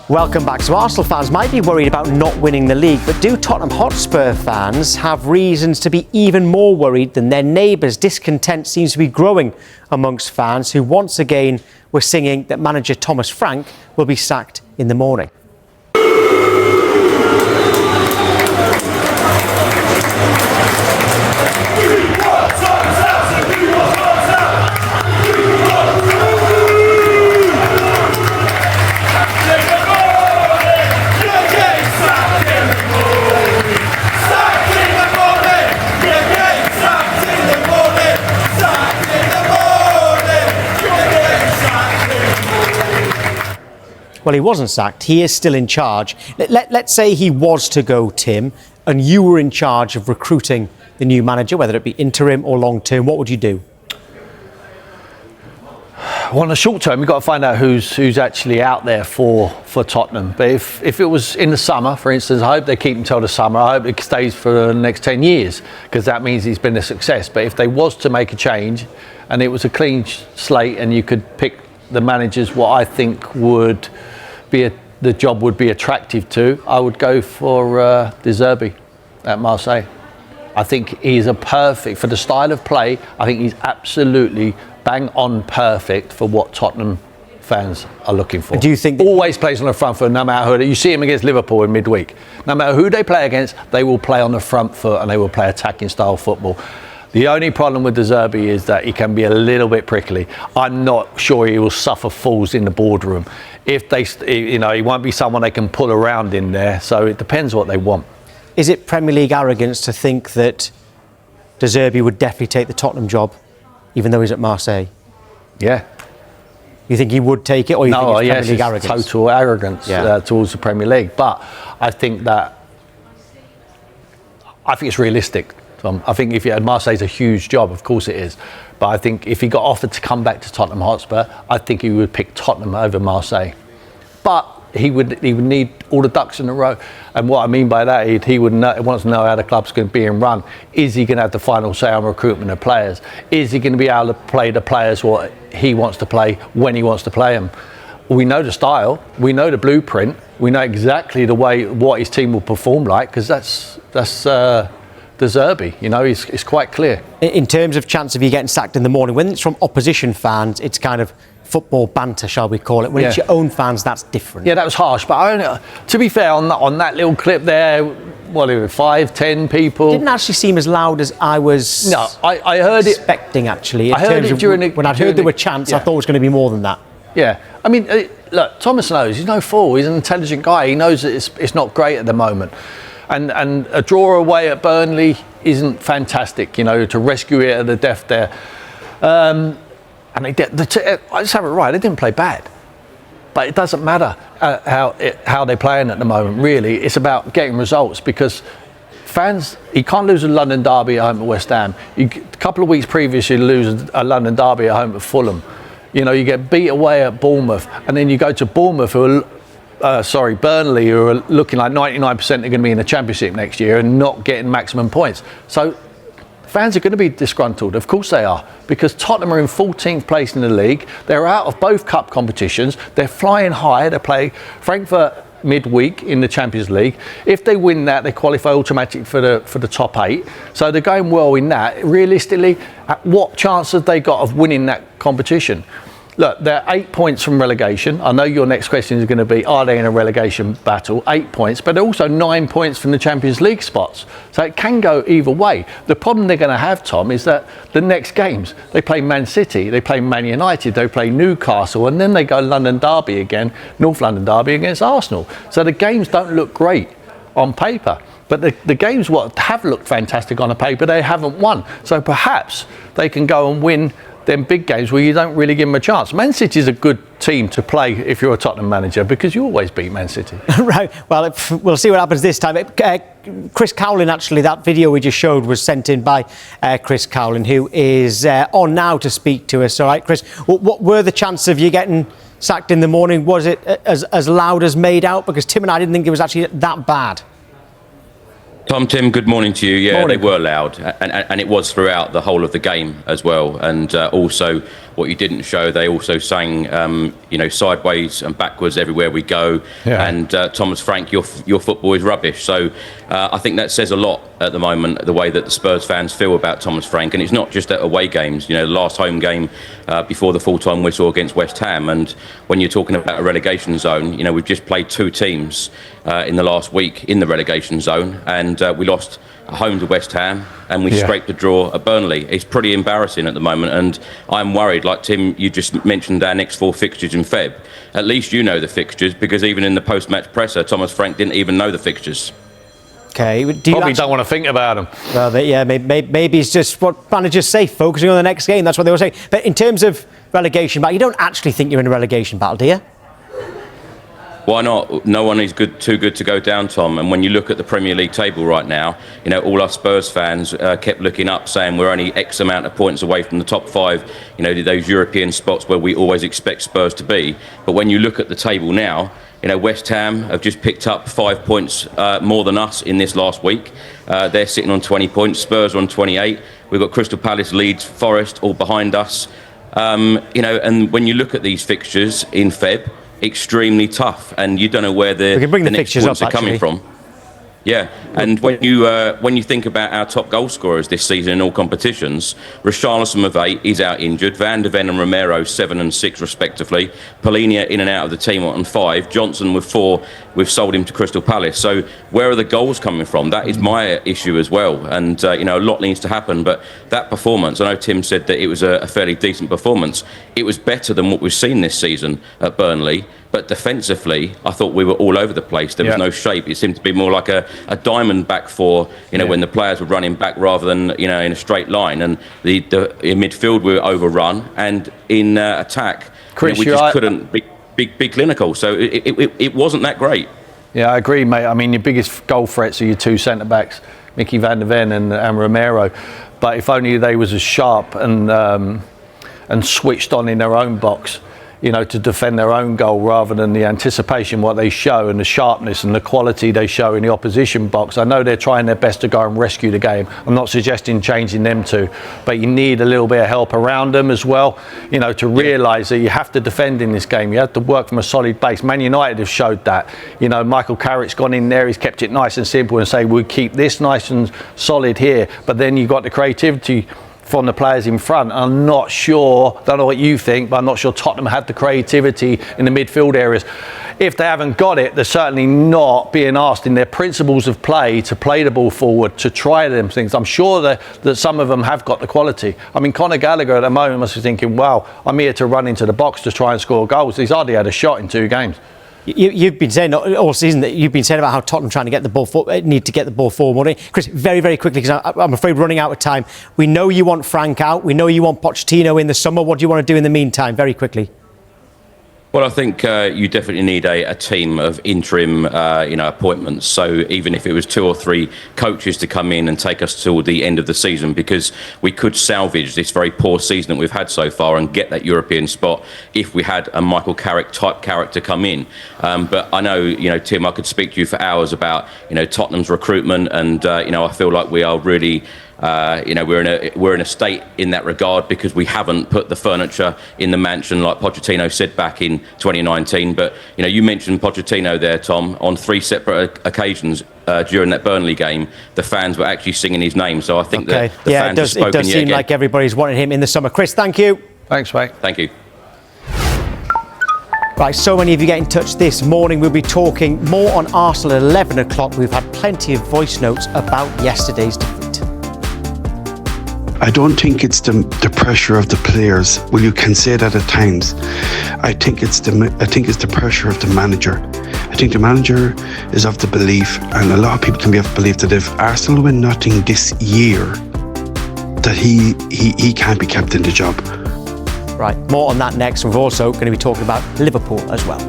Welcome back. So Arsenal fans might be worried about not winning the league, but do Tottenham Hotspur fans have reasons to be even more worried than their neighbours? Discontent seems to be growing amongst fans who once again were singing that manager Thomas Frank will be sacked in the morning. Well, he wasn't sacked. He is still in charge. Let's say he was to go, Tim, and you were in charge of recruiting the new manager, whether it be interim or long term. What would you do? Well, in the short term, we've got to find out who's actually out there for Tottenham. But if it was in the summer, for instance, I hope they keep him till the summer. I hope it stays for the next 10 years, because that means he's been a success. But if they was to make a change and it was a clean slate and you could pick the managers what I think would be the job would be attractive to, I would go for De Zerbi at Marseille. I think he's a perfect, for the style of play, I think he's absolutely bang on perfect for what Tottenham fans are looking for. Do you think always plays on the front foot, no matter who? You see him against Liverpool in midweek. No matter who they play against, they will play on the front foot and they will play attacking style football. The only problem with De Zerbi is that he can be a little bit prickly. I'm not sure he will suffer fools in the boardroom. If they, he won't be someone they can pull around in there. So it depends what they want. Is it Premier League arrogance to think that De Zerbi would definitely take the Tottenham job, even though he's at Marseille? Yeah. You think he would take it, or you think it's Premier League arrogance? Total arrogance towards the Premier League. But I think it's realistic. I think if Marseille's a huge job, of course it is. But I think if he got offered to come back to Tottenham Hotspur, I think he would pick Tottenham over Marseille. But he would need all the ducks in a row. And what I mean by that, he wants to know how the club's going to be and run. Is he going to have the final say on recruitment of players? Is he going to be able to play the players what he wants to play when he wants to play them? We know the style, we know the blueprint, we know exactly what his team will perform like, because that's De Zerbi, it's quite clear. In terms of chance of you getting sacked in the morning, when it's from opposition fans, it's kind of football banter, shall we call it. When it's your own fans, that's different. Yeah, that was harsh. But to be fair, on that little clip there, 5-10 people. It didn't actually seem as loud as I was. No, I heard expecting, actually. I heard it when I heard there were chants, I thought it was going to be more than that. Yeah, I mean, look, Thomas knows. He's no fool. He's an intelligent guy. He knows that it's not great at the moment. And a draw away at Burnley isn't fantastic, to rescue it at the death there. And I just have it right, they didn't play bad. But it doesn't matter how they're playing at the moment, really. It's about getting results, because fans, you can't lose a London derby at home at West Ham. A couple of weeks previous, you lose a London derby at home at Fulham. You get beat away at Bournemouth, and then you go to Bournemouth, Burnley, who are looking like 99% are going to be in the Championship next year and not getting maximum points. So fans are going to be disgruntled. Of course they are, because Tottenham are in 14th place in the league. They're out of both cup competitions. They're flying high. They play Frankfurt midweek in the Champions League. If they win that, they qualify automatically for the top 8. So they're going well in that. Realistically, what chance have they got of winning that competition? Look, they're 8 points from relegation. I know your next question is going to be, are they in a relegation battle? 8 points, but they're also 9 points from the Champions League spots. So it can go either way. The problem they're going to have, Tom, is that the next games, they play Man City, they play Man United, they play Newcastle, and then they go London derby again, North London derby against Arsenal. So the games don't look great on paper. But the games have looked fantastic on paper, they haven't won. So perhaps they can go and win them big games where you don't really give them a chance. Man City is a good team to play if you're a Tottenham manager, because you always beat Man City. Right, well, we'll see what happens this time. Chris Cowlin, actually, that video we just showed was sent in by Chris Cowlin, who is on now to speak to us. All right, Chris, what were the chances of you getting sacked in the morning? Was it as loud as made out? Because Tim and I didn't think it was actually that bad. Tim, good morning to you. Yeah, morning. They were loud, and it was throughout the whole of the game as well. And also, what you didn't show, they also sang, sideways and backwards everywhere we go. Yeah. And Thomas Frank, your football is rubbish. So I think that says a lot at the moment, the way that the Spurs fans feel about Thomas Frank. And it's not just at away games. The last home game before the full-time whistle against West Ham. And when you're talking about a relegation zone, we've just played 2 teams in the last week in the relegation zone. And we lost at home to West Ham, and we scraped a draw at Burnley. It's pretty embarrassing at the moment, and I'm worried. Like Tim, you just mentioned our next 4 fixtures in Feb. At least you know the fixtures, because even in the post-match presser, Thomas Frank didn't even know the fixtures. Okay, Probably don't want to think about them. Well, yeah, maybe it's just what managers say, focusing on the next game. That's what they were saying. But in terms of relegation battle, you don't actually think you're in a relegation battle, do you? Why not? No one is too good to go down, Tom. And when you look at the Premier League table right now, all our Spurs fans kept looking up, saying we're only X amount of points away from the top 5, those European spots where we always expect Spurs to be. But when you look at the table now, West Ham have just picked up 5 points more than us in this last week. They're sitting on 20 points. Spurs are on 28. We've got Crystal Palace, Leeds, Forest all behind us. And when you look at these fixtures in Feb, extremely tough, and you don't know where the next points are coming from. Yeah, and when you think about our top goal scorers this season in all competitions, Richarlison with 8, he's out injured. Van de Ven and Romero 7 and 6 respectively. Polina in and out of the team on 5. Johnson with 4. We've sold him to Crystal Palace. So where are the goals coming from? That is my issue as well. And a lot needs to happen. But that performance, I know Tim said that it was a fairly decent performance. It was better than what we've seen this season at Burnley. But defensively, I thought we were all over the place. There was no shape. It seemed to be more like a diamond back 4, when the players were running back rather than, in a straight line. And in midfield, we were overrun. And in attack, Chris, we just couldn't be clinical. So it wasn't that great. Yeah, I agree, mate. I mean, your biggest goal threats are your 2 centre-backs, Mickey van der Ven and Romero. But if only they was as sharp and switched on in their own box, to defend their own goal rather than the anticipation, what they show, and the sharpness and the quality they show in the opposition box. I know they're trying their best to go and rescue the game. I'm not suggesting changing them to, but you need a little bit of help around them as well, to realise that you have to defend in this game. You have to work from a solid base. Man United have showed that. Michael Carrick's gone in there, he's kept it nice and simple and say, we'll keep this nice and solid here. But then you've got the creativity from the players in front. I'm not sure, don't know what you think, but I'm not sure Tottenham had the creativity in the midfield areas. If they haven't got it, they're certainly not being asked in their principles of play to play the ball forward, to try them things. I'm sure that some of them have got the quality. I mean, Conor Gallagher at the moment must be thinking, wow, I'm here to run into the box to try and score goals. He's hardly had a shot in 2 games. You've been saying all season that you've been saying about how Tottenham trying to get the ball need to get the ball forward. Chris, very, very quickly, because I'm afraid we're running out of time. We know you want Frank out. We know you want Pochettino in the summer. What do you want to do in the meantime? Very quickly. Well, I think you definitely need a team of interim, appointments. So even if it was 2 or 3 coaches to come in and take us till the end of the season, because we could salvage this very poor season that we've had so far and get that European spot if we had a Michael Carrick type character come in. But I know, Tim, I could speak to you for hours about, Tottenham's recruitment, and I feel like we are really. We're in a state in that regard because we haven't put the furniture in the mansion like Pochettino said back in 2019. But you mentioned Pochettino there, Tom, on 3 separate occasions during that Burnley game. The fans were actually singing his name, so I think that the fans have spoken. It does seem like everybody's wanting him in the summer. Chris, thank you. Thanks, mate. Thank you. Right, so many of you get in touch this morning. We'll be talking more on Arsenal at 11 o'clock. We've had plenty of voice notes about yesterday's defeat. I don't think it's the pressure of the players. Well, you can say that at times. I think it's the pressure of the manager. I think the manager is of the belief, and a lot of people can be of the belief, that if Arsenal win nothing this year, that he can't be kept in the job. Right, more on that next. We're also going to be talking about Liverpool as well.